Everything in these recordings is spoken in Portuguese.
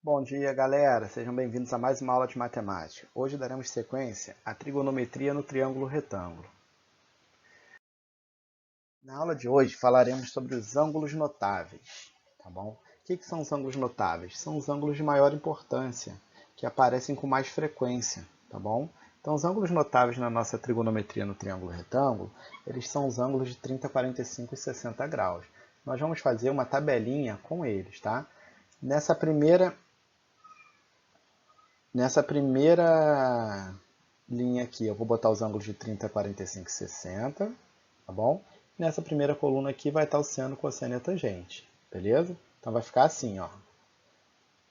Bom dia, galera! Sejam bem-vindos a mais uma aula de matemática. Hoje daremos sequência à trigonometria no triângulo retângulo. Na aula de hoje falaremos sobre os ângulos notáveis, tá bom? O que são os ângulos notáveis? São os ângulos de maior importância, que aparecem com mais frequência, tá bom? Então, os ângulos notáveis na nossa trigonometria no triângulo retângulo, eles são os ângulos de 30, 45 e 60 graus. Nós vamos fazer uma tabelinha com eles, tá? Nessa primeira linha aqui, eu vou botar os ângulos de 30, 45 e 60, tá bom? Nessa primeira coluna aqui vai estar o seno, cosseno e a tangente, beleza? Então vai ficar assim, ó.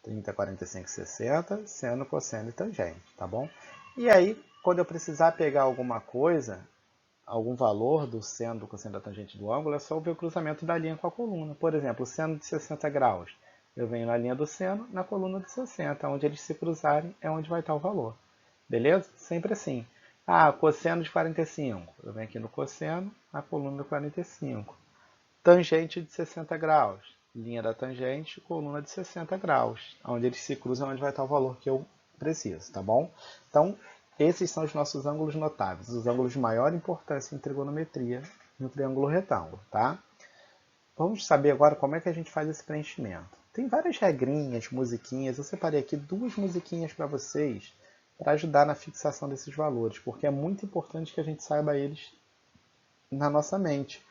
30, 45 e 60, seno, cosseno e tangente, tá bom? E aí, quando eu precisar pegar alguma coisa, algum valor do seno, do cosseno, da tangente do ângulo, é só ver o cruzamento da linha com a coluna. Por exemplo, o seno de 60 graus. Eu venho na linha do seno, na coluna de 60. Onde eles se cruzarem é onde vai estar o valor. Beleza? Sempre assim. Ah, cosseno de 45. Eu venho aqui no cosseno, na coluna de 45. Tangente de 60 graus. Linha da tangente, coluna de 60 graus. Onde eles se cruzam é onde vai estar o valor que eu preciso, tá bom? Então, esses são os nossos ângulos notáveis, os ângulos de maior importância em trigonometria no triângulo retângulo, tá? Vamos saber agora como é que a gente faz esse preenchimento. Tem várias regrinhas, musiquinhas. Eu separei aqui duas musiquinhas para vocês para ajudar na fixação desses valores, porque é muito importante que a gente saiba eles na nossa mente,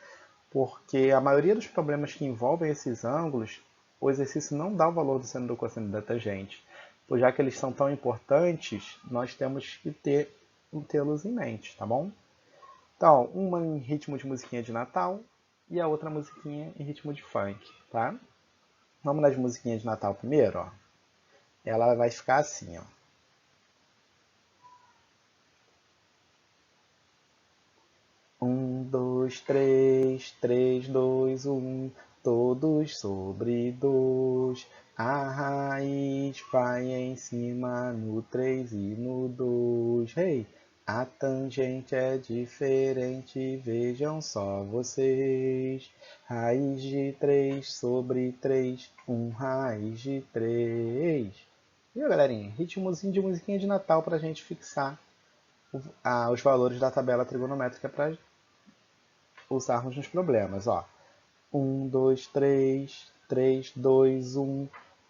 porque a maioria dos problemas que envolvem esses ângulos, o exercício não dá o valor do seno, do cosseno e da tangente. Pois já que eles são tão importantes, nós temos que tê-los em mente, tá bom? Então, uma em ritmo de musiquinha de Natal e a outra musiquinha em ritmo de funk, tá? Vamos nas musiquinhas de Natal primeiro, ó. Ela vai ficar assim, ó. 1, 2, 3, 3, 2, 1, todos sobre 2. A raiz vai em cima no 3 e no 2. Hey! A tangente é diferente, vejam só vocês. Raiz de 3 sobre 3, 1 raiz de 3. Viu, galerinha? Ritmozinho de musiquinha de Natal para a gente fixar os valores da tabela trigonométrica para usarmos nos problemas. Ó. 1, 2, 3, 3, 2, 1,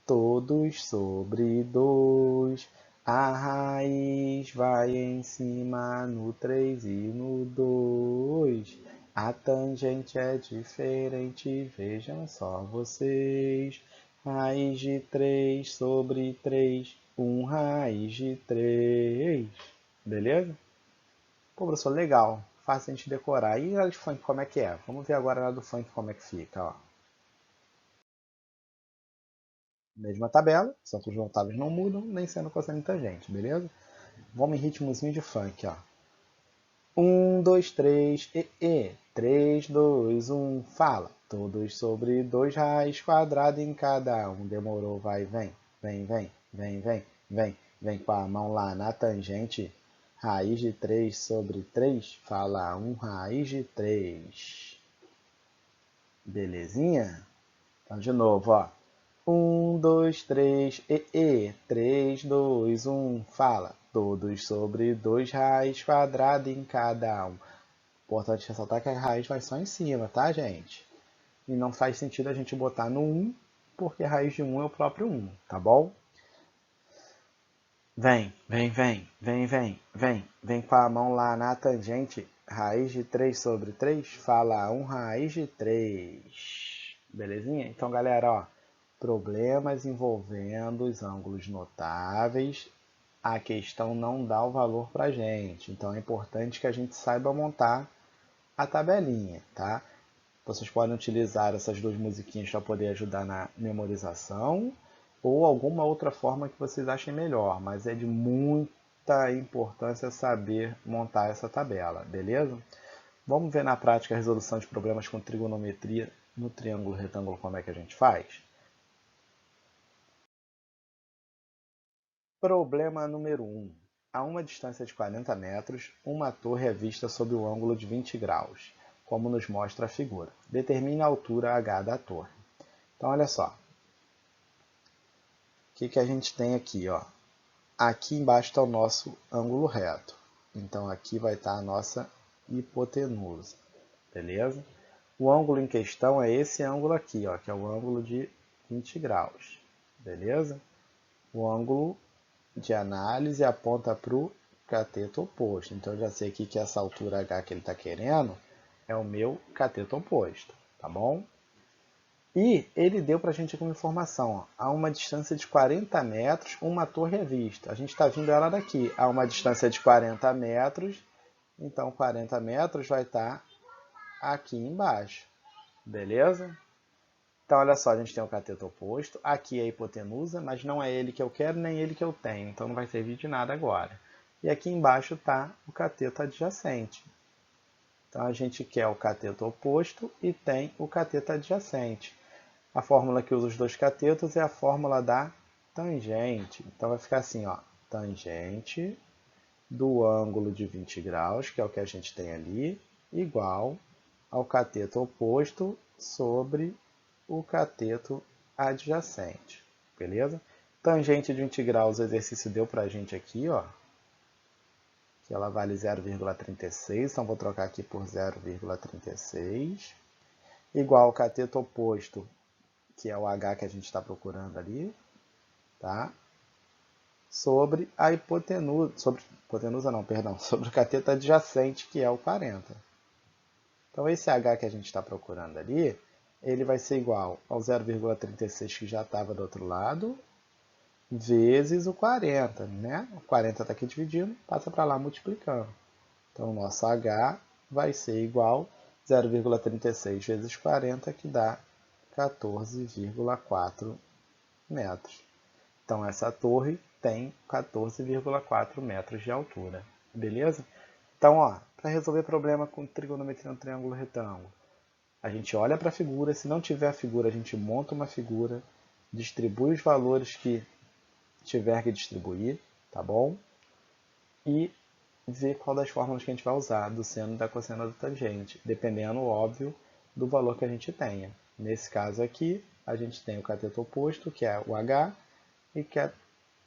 todos sobre 2. A raiz vai em cima no 3 e no 2. A tangente é diferente, vejam só vocês. Raiz de 3 sobre 3, 1 raiz de 3. Beleza? Pô, professor, legal. Fácil a gente decorar. E a de funk, como é que é? Vamos ver agora a do funk como é que fica, ó. Mesma tabela, só que os notáveis não mudam, nem sendo cosseno e tangente, beleza? Vamos em ritmozinho de funk, ó. 1, 2, 3, e. 3, 2, 1, fala. Todos sobre 2 raiz quadrada em cada um. Demorou, vai, vem. Vem, vem, vem, vem, vem. Vem com a mão lá na tangente. Raiz de 3 sobre 3, fala 1 raiz de 3. Belezinha? Então, de novo, ó. 1, 2, 3, e. 3, 2, 1, fala. Todos sobre 2 raiz quadrada em cada um. Importante ressaltar que a raiz vai só em cima, tá, gente? E não faz sentido a gente botar no 1, porque a raiz de 1 é o próprio 1, tá bom? Vem, vem, vem, vem, vem, vem. Vem com a mão lá na tangente. Raiz de 3 sobre 3, fala 1 raiz de 3. Belezinha? Então, galera, ó, problemas envolvendo os ângulos notáveis, a questão não dá o valor para a gente. Então, é importante que a gente saiba montar a tabelinha, tá? Vocês podem utilizar essas duas musiquinhas para poder ajudar na memorização ou alguma outra forma que vocês achem melhor, mas é de muita importância saber montar essa tabela, beleza? Vamos ver na prática a resolução de problemas com trigonometria no triângulo retângulo, como é que a gente faz? Problema número 1. A uma distância de 40 metros, uma torre é vista sob o ângulo de 20 graus, como nos mostra a figura. Determine a altura h da torre. Então, olha só. que a gente tem aqui, ó? Aqui embaixo está o nosso ângulo reto. Então aqui vai estar a nossa hipotenusa, beleza? O ângulo em questão é esse ângulo aqui, ó, que é o ângulo de 20 graus, beleza? O ângulo de análise aponta para o cateto oposto. Então eu já sei aqui que essa altura H que ele está querendo é o meu cateto oposto, tá bom? E ele deu para a gente como informação, ó, a uma distância de 40 metros, uma torre é vista. A gente está vindo ela daqui, a uma distância de 40 metros, então 40 metros vai estar aqui embaixo, beleza? Então olha só, a gente tem o cateto oposto, aqui é a hipotenusa, mas não é ele que eu quero, nem ele que eu tenho, então não vai servir de nada agora. E aqui embaixo está o cateto adjacente. Então a gente quer o cateto oposto e tem o cateto adjacente. A fórmula que usa os dois catetos é a fórmula da tangente. Então vai ficar assim, ó, tangente do ângulo de 20 graus, que é o que a gente tem ali, igual ao cateto oposto sobre o cateto adjacente, beleza? Tangente de 20 graus, o exercício deu para a gente aqui, ó, que ela vale 0,36, então vou trocar aqui por 0,36, igual ao cateto oposto, que é o H que a gente está procurando ali, tá? Sobre a hipotenusa, sobre o cateto adjacente, que é o 40. Então esse H que a gente está procurando ali, ele vai ser igual ao 0,36 que já estava do outro lado, vezes o 40, né? O 40 está aqui dividindo, passa para lá multiplicando. Então o nosso H vai ser igual a 0,36 vezes 40, que dá 14,4 metros. Então essa torre tem 14,4 metros de altura, beleza? Então, ó, para resolver problema com trigonometria no triângulo retângulo, a gente olha para a figura, se não tiver a figura, a gente monta uma figura, distribui os valores que tiver que distribuir, tá bom? E vê qual das fórmulas que a gente vai usar, do seno, da cosseno, da tangente, dependendo, óbvio, do valor que a gente tenha. Nesse caso aqui, a gente tem o cateto oposto, que é o H,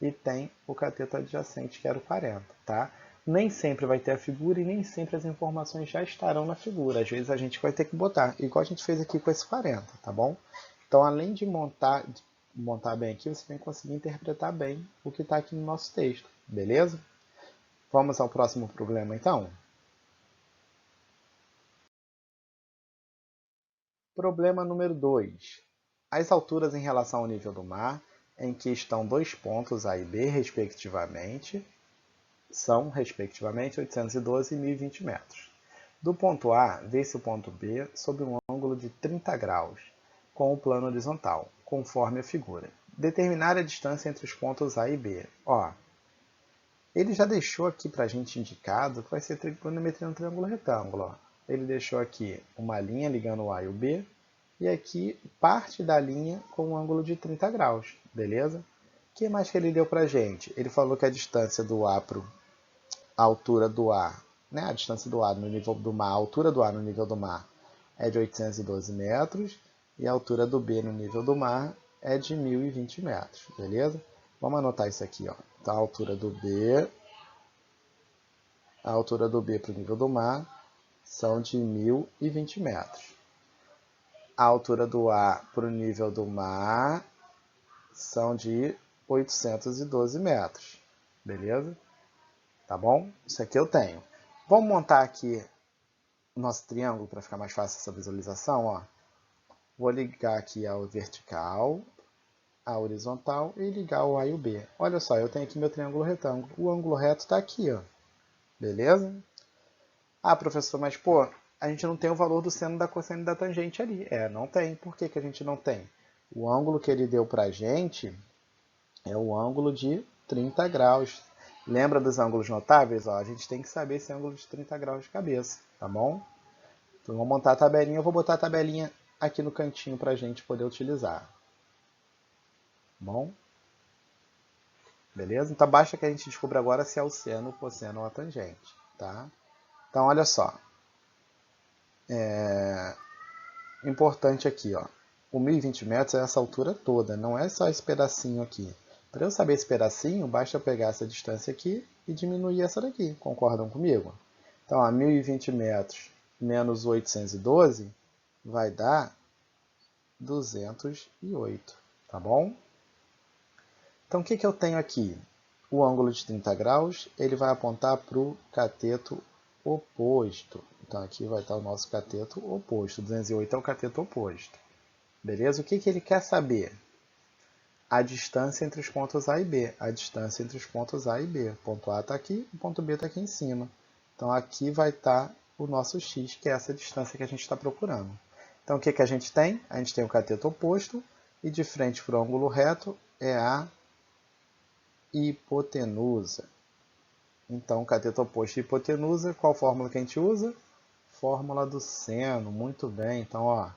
e tem o cateto adjacente, que era o 40, tá? Nem sempre vai ter a figura e nem sempre as informações já estarão na figura. Às vezes a gente vai ter que botar, igual a gente fez aqui com esse 40, tá bom? Então, além de montar bem aqui, você tem que conseguir interpretar bem o que está aqui no nosso texto, beleza? Vamos ao próximo problema, então? Problema número 2. As alturas em relação ao nível do mar, em que estão dois pontos A e B, respectivamente, são, respectivamente, 812 e 1020 metros. Do ponto A, vê-se o ponto B sob um ângulo de 30 graus, com o plano horizontal, conforme a figura. Determinar a distância entre os pontos A e B. Ó, ele já deixou aqui para a gente indicado que vai ser trigonometria no triângulo retângulo. Ó. Ele deixou aqui uma linha ligando o A e o B, e aqui parte da linha com um ângulo de 30 graus, beleza? O que mais que ele deu para a gente? Ele falou que a distância do A para a altura do A, né? A distância do A no nível do mar, a altura do A no nível do mar é de 812 metros, e a altura do B no nível do mar é de 1020 metros, beleza? Vamos anotar isso aqui, ó. Então, a altura do B para o nível do mar são de 1020 metros. A altura do A para o nível do mar são de 812 metros, beleza? Tá bom? Isso aqui eu tenho. Vamos montar aqui o nosso triângulo para ficar mais fácil essa visualização, ó. Vou ligar aqui ao vertical, a horizontal e ligar o A e o B. Olha só, eu tenho aqui meu triângulo retângulo. O ângulo reto está aqui, ó. Beleza? Ah, professor, mas pô, a gente não tem o valor do seno, da cosseno e da tangente ali. É, não tem. Por que que a gente não tem? O ângulo que ele deu pra gente é o ângulo de 30 graus. Lembra dos ângulos notáveis? Ó, a gente tem que saber esse ângulo de 30 graus de cabeça, tá bom? Então vamos montar a tabelinha. Eu vou botar a tabelinha aqui no cantinho pra gente poder utilizar. Bom? Beleza? Então basta que a gente descubra agora se é o seno, o cosseno ou a tangente, tá? Então olha só. Importante aqui, ó. O 1020 metros é essa altura toda, não é só esse pedacinho aqui. Para eu saber esse pedacinho, basta eu pegar essa distância aqui e diminuir essa daqui. Concordam comigo? Então, 1.020 metros menos 812 vai dar 208, tá bom? Então, o que eu tenho aqui? O ângulo de 30 graus, ele vai apontar para o cateto oposto. Então, aqui vai estar o nosso cateto oposto. 208 é o cateto oposto. Beleza? O que ele quer saber? A distância entre os pontos A e B. A distância entre os pontos A e B. O ponto A está aqui, o ponto B está aqui em cima. Então, aqui vai estar o nosso x, que é essa distância que a gente está procurando. Então, o que a gente tem? A gente tem o cateto oposto, e de frente para o ângulo reto é a hipotenusa. Então, cateto oposto e hipotenusa, qual fórmula que a gente usa? Fórmula do seno, muito bem. Então, ó,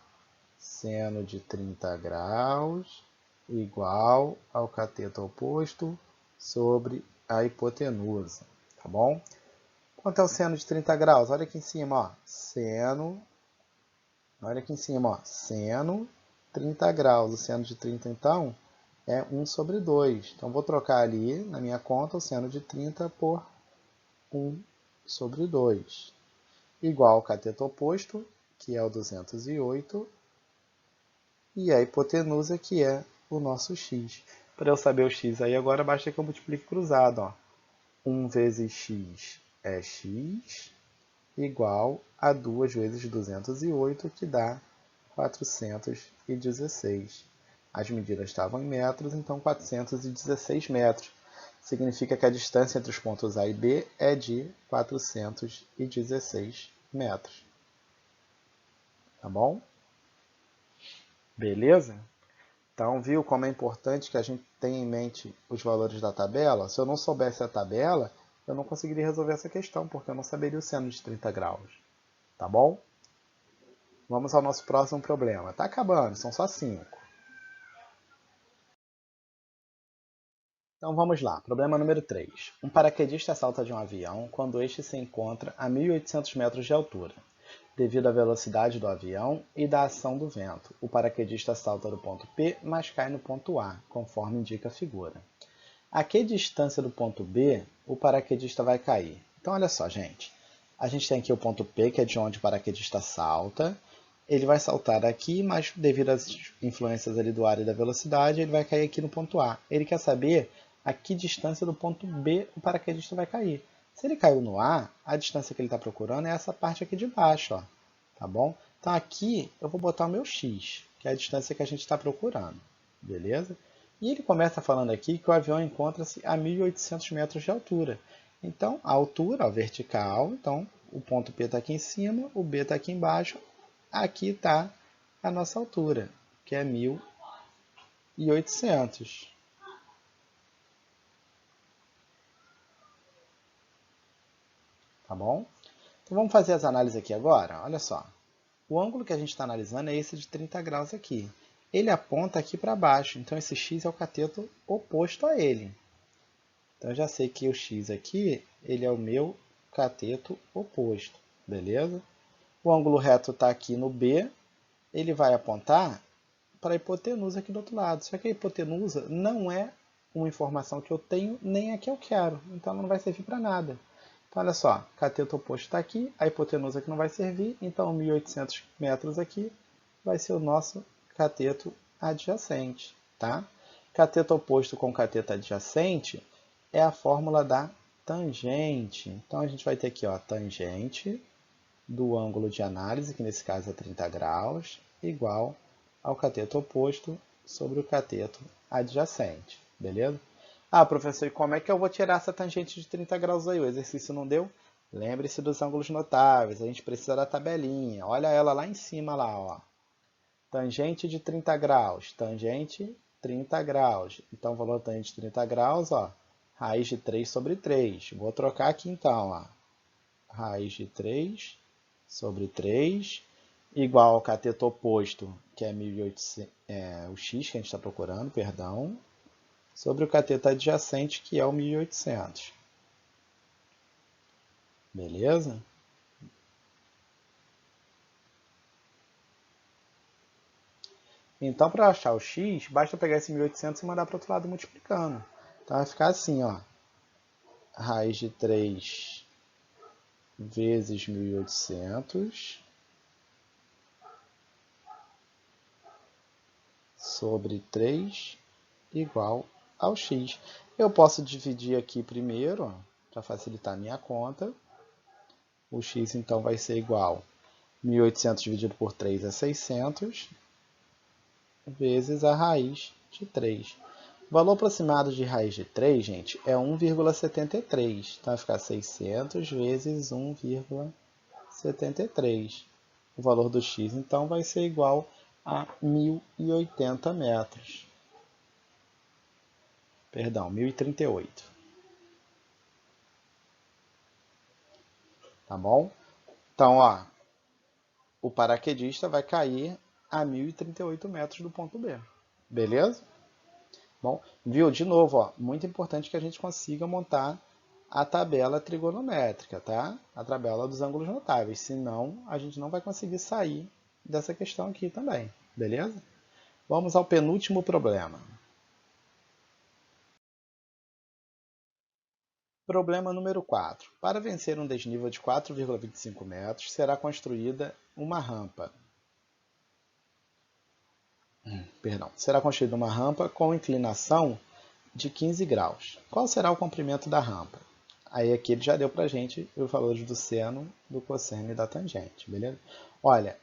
seno de 30 graus igual ao cateto oposto sobre a hipotenusa, tá bom? Quanto é o seno de 30 graus? Olha aqui em cima, ó, seno, olha aqui em cima, ó, seno 30 graus. O seno de 30, então, é 1 sobre 2. Então, vou trocar ali na minha conta o seno de 30 por 1 sobre 2. Igual ao cateto oposto, que é o 208, e a hipotenusa, que é o nosso x. Para eu saber o x aí agora, basta que eu multiplique cruzado. Ó. 1 vezes x é x, igual a 2 vezes 208, que dá 416. As medidas estavam em metros, então 416 metros. Significa que a distância entre os pontos A e B é de 416 metros. Tá bom? Beleza? Então, viu como é importante que a gente tenha em mente os valores da tabela? Se eu não soubesse a tabela, eu não conseguiria resolver essa questão, porque eu não saberia o seno de 30 graus. Tá bom? Vamos ao nosso próximo problema. Está acabando, são só 5. Então vamos lá, problema número 3. Um paraquedista salta de um avião quando este se encontra a 1.800 metros de altura. Devido à velocidade do avião e da ação do vento, o paraquedista salta do ponto P, mas cai no ponto A, conforme indica a figura. A que distância do ponto B o paraquedista vai cair? Então olha só, gente. A gente tem aqui o ponto P, que é de onde o paraquedista salta. Ele vai saltar aqui, mas devido às influências ali do ar e da velocidade, ele vai cair aqui no ponto A. Ele quer saber a que distância do ponto B o paraquedista vai cair. Se ele caiu no A, a distância que ele está procurando é essa parte aqui de baixo, ó, tá bom? Então aqui eu vou botar o meu x, que é a distância que a gente está procurando, beleza? E ele começa falando aqui que o avião encontra-se a 1.800 metros de altura. Então, a altura, ó, vertical, então o ponto P está aqui em cima, o B está aqui embaixo, aqui está a nossa altura, que é 1.800. Tá bom? Então vamos fazer as análises aqui agora. Olha só. O ângulo que a gente está analisando é esse de 30 graus aqui. Ele aponta aqui para baixo, então esse x é o cateto oposto a ele. Então eu já sei que o x aqui, ele é o meu cateto oposto, beleza? O ângulo reto está aqui no B, ele vai apontar para a hipotenusa aqui do outro lado. Só que a hipotenusa não é uma informação que eu tenho, nem a que eu quero. Então ela não vai servir para nada. Então olha só, cateto oposto está aqui, a hipotenusa aqui não vai servir, então 1.800 metros aqui vai ser o nosso cateto adjacente. Tá? Cateto oposto com cateto adjacente é a fórmula da tangente. Então a gente vai ter aqui, ó, tangente do ângulo de análise, que nesse caso é 30 graus, igual ao cateto oposto sobre o cateto adjacente, beleza? Ah, professor, e como é que eu vou tirar essa tangente de 30 graus aí? O exercício não deu? Lembre-se dos ângulos notáveis, a gente precisa da tabelinha. Olha ela lá em cima, lá, ó. Tangente de 30 graus, tangente 30 graus. Então, o valor da tangente de 30 graus, ó, raiz de 3 sobre 3. Vou trocar aqui então, ó. Raiz de 3 sobre 3, igual ao cateto oposto, que é 1.800, o x que a gente está procurando, perdão, sobre o cateto adjacente, que é o 1.800. Beleza? Então, para achar o x, basta pegar esse 1.800 e mandar para o outro lado multiplicando. Então, vai ficar assim, ó. Raiz de 3 vezes 1.800 sobre 3 igual ao x. Eu posso dividir aqui primeiro, para facilitar a minha conta. O x, então, vai ser igual a 1.800 dividido por 3 é 600, vezes a raiz de 3. O valor aproximado de raiz de 3, gente, é 1,73. Então, vai ficar 600 vezes 1,73. O valor do x, então, vai ser igual a 1.080 metros. Perdão, 1.038. Tá bom? Então, ó, o paraquedista vai cair a 1.038 metros do ponto B. Beleza? Bom, viu? De novo, ó, muito importante que a gente consiga montar a tabela trigonométrica, tá? A tabela dos ângulos notáveis, senão a gente não vai conseguir sair dessa questão aqui também, beleza? Vamos ao penúltimo problema. Problema número 4. Para vencer um desnível de 4,25 metros, será construída uma rampa. Será construída uma rampa com inclinação de 15 graus. Qual será o comprimento da rampa? Aí aqui ele já deu para a gente os valores do seno, do cosseno e da tangente, beleza? Olha,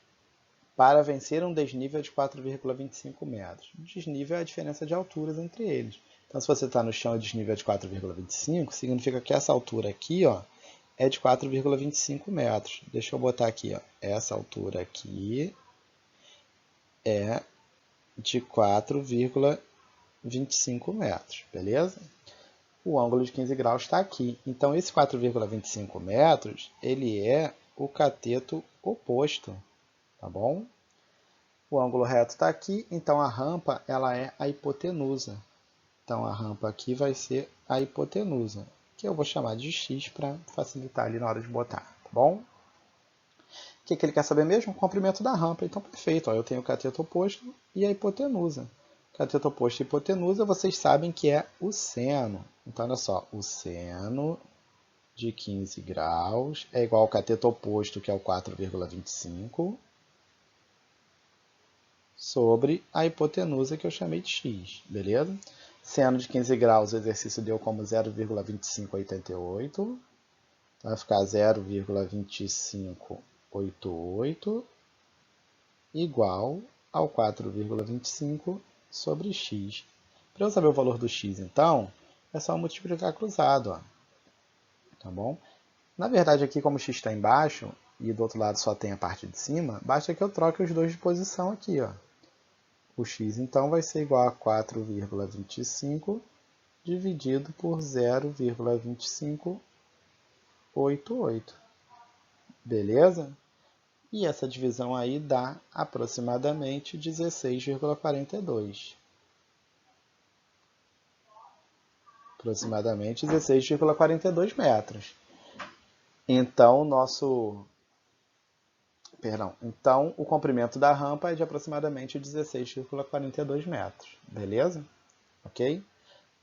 para vencer um desnível de 4,25 metros. O desnível é a diferença de alturas entre eles. Então, se você está no chão e o desnível é de 4,25, significa que essa altura aqui, ó, é de 4,25 metros. Deixa eu botar aqui, ó, essa altura aqui é de 4,25 metros, beleza? O ângulo de 15 graus está aqui. Então, esse 4,25 metros, ele é o cateto oposto, tá bom? O ângulo reto está aqui, então a rampa ela é a hipotenusa. Então, a rampa aqui vai ser a hipotenusa, que eu vou chamar de x para facilitar ali na hora de botar, tá bom? O que ele quer saber mesmo? O comprimento da rampa. Então, perfeito. Ó, eu tenho o cateto oposto e a hipotenusa. Cateto oposto e hipotenusa, vocês sabem que é o seno. Então, olha só, o seno de 15 graus é igual ao cateto oposto, que é o 4,25, sobre a hipotenusa, que eu chamei de x, beleza? Seno de 15 graus, o exercício deu como 0,2588. Vai ficar 0,2588 igual ao 4,25 sobre x. Para eu saber o valor do x, então, é só multiplicar cruzado, ó. Tá bom? Na verdade, aqui como o x está embaixo e do outro lado só tem a parte de cima, basta que eu troque os dois de posição aqui, ó. O x, então, vai ser igual a 4,25 dividido por 0,2588. Beleza? E essa divisão aí dá aproximadamente 16,42. Aproximadamente 16,42 metros. Então, então, o comprimento da rampa é de aproximadamente 16,42 metros. Beleza? Ok?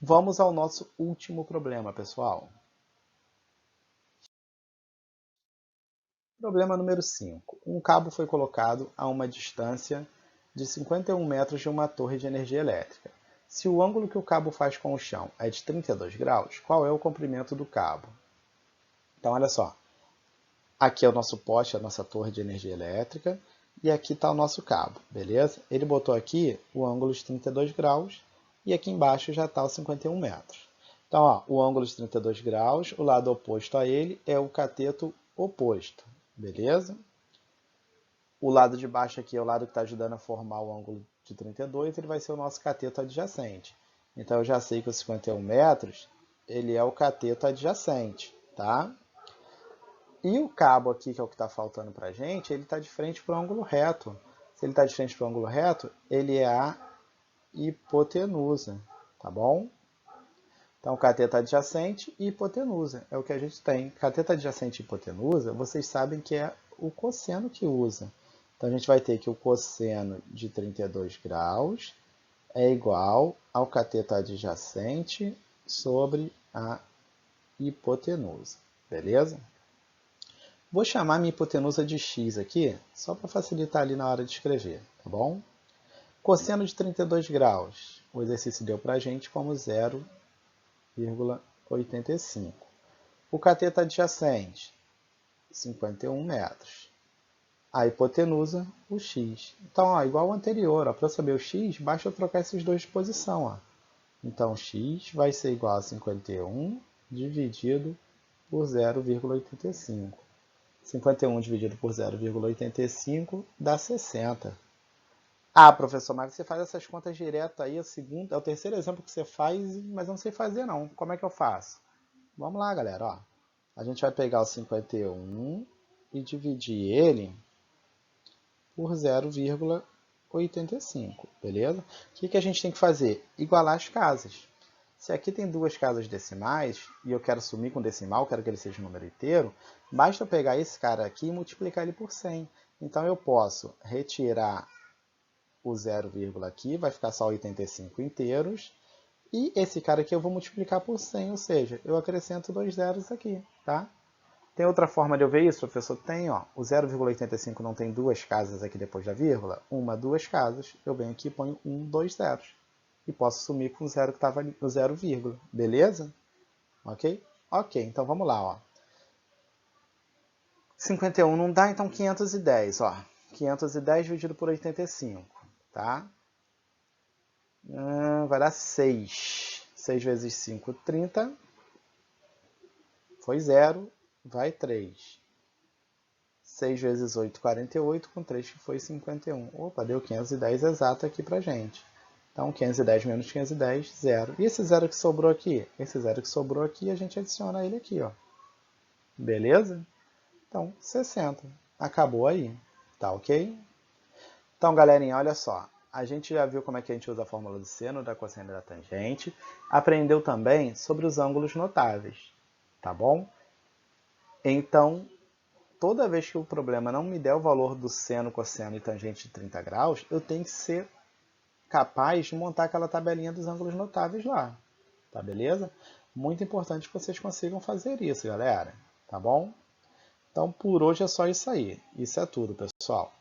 Vamos ao nosso último problema, pessoal. Problema número 5. Um cabo foi colocado a uma distância de 51 metros de uma torre de energia elétrica. Se o ângulo que o cabo faz com o chão é de 32 graus, qual é o comprimento do cabo? Então, olha só. Aqui é o nosso poste, a nossa torre de energia elétrica, e aqui está o nosso cabo, beleza? Ele botou aqui o ângulo de 32 graus, e aqui embaixo já está os 51 metros. Então, ó, o ângulo de 32 graus, o lado oposto a ele é o cateto oposto, beleza? O lado de baixo aqui é o lado que está ajudando a formar o ângulo de 32, ele vai ser o nosso cateto adjacente. Então, eu já sei que os 51 metros, ele é o cateto adjacente, tá? E o cabo aqui, que é o que está faltando para a gente, ele está de frente para o ângulo reto. Se ele está de frente para o ângulo reto, ele é a hipotenusa, tá bom? Então, cateto adjacente e hipotenusa é o que a gente tem. Cateto adjacente e hipotenusa, vocês sabem que é o cosseno que usa. Então, a gente vai ter que o cosseno de 32 graus é igual ao cateto adjacente sobre a hipotenusa, beleza? Vou chamar minha hipotenusa de x aqui, só para facilitar ali na hora de escrever, tá bom? Cosseno de 32 graus, o exercício deu para a gente como 0,85. O cateto adjacente, 51 metros. A hipotenusa, o x. Então, ó, igual ao anterior, para eu saber o x, basta eu trocar esses dois de posição. Ó. Então, x vai ser igual a 51 dividido por 0,85. 51 dividido por 0,85 dá 60. Ah, professor, mas você faz essas contas direto aí, é o terceiro exemplo que você faz, mas eu não sei fazer não. Como é que eu faço? Vamos lá, galera. Ó. A gente vai pegar o 51 e dividir ele por 0,85, beleza? O que a gente tem que fazer? Igualar as casas. Se aqui tem duas casas decimais e eu quero sumir com decimal, quero que ele seja um número inteiro, basta eu pegar esse cara aqui e multiplicar ele por 100. Então eu posso retirar o 0, aqui, vai ficar só 85 inteiros. E esse cara aqui eu vou multiplicar por 100, ou seja, eu acrescento dois zeros aqui, tá? Tem outra forma de eu ver isso, professor? Tem, ó. O 0,85 não tem duas casas aqui depois da vírgula? Uma, duas casas. Eu venho aqui e ponho dois zeros. E posso sumir com o zero que estava no 0, beleza? Ok? Ok, então vamos lá, ó. 51 não dá, então 510, ó. 510 dividido por 85, tá? Vai dar 6. 6 vezes 5, 30. Foi 0, vai 3. 6 vezes 8, 48, com 3 que foi 51. Opa, deu 510 exato aqui pra gente. Então, 510 menos 510, 0. E esse 0 que sobrou aqui? Esse 0 que sobrou aqui, a gente adiciona ele aqui, ó. Beleza? Então, 60. Acabou aí. Tá ok? Então, galerinha, olha só. A gente já viu como é que a gente usa a fórmula do seno, da cosseno e da tangente. Aprendeu também sobre os ângulos notáveis. Tá bom? Então, toda vez que o problema não me der o valor do seno, cosseno e tangente de 30 graus, eu tenho que ser capaz de montar aquela tabelinha dos ângulos notáveis lá. Tá beleza? Muito importante que vocês consigam fazer isso, galera. Tá bom? Então, por hoje é só isso aí. Isso é tudo, pessoal.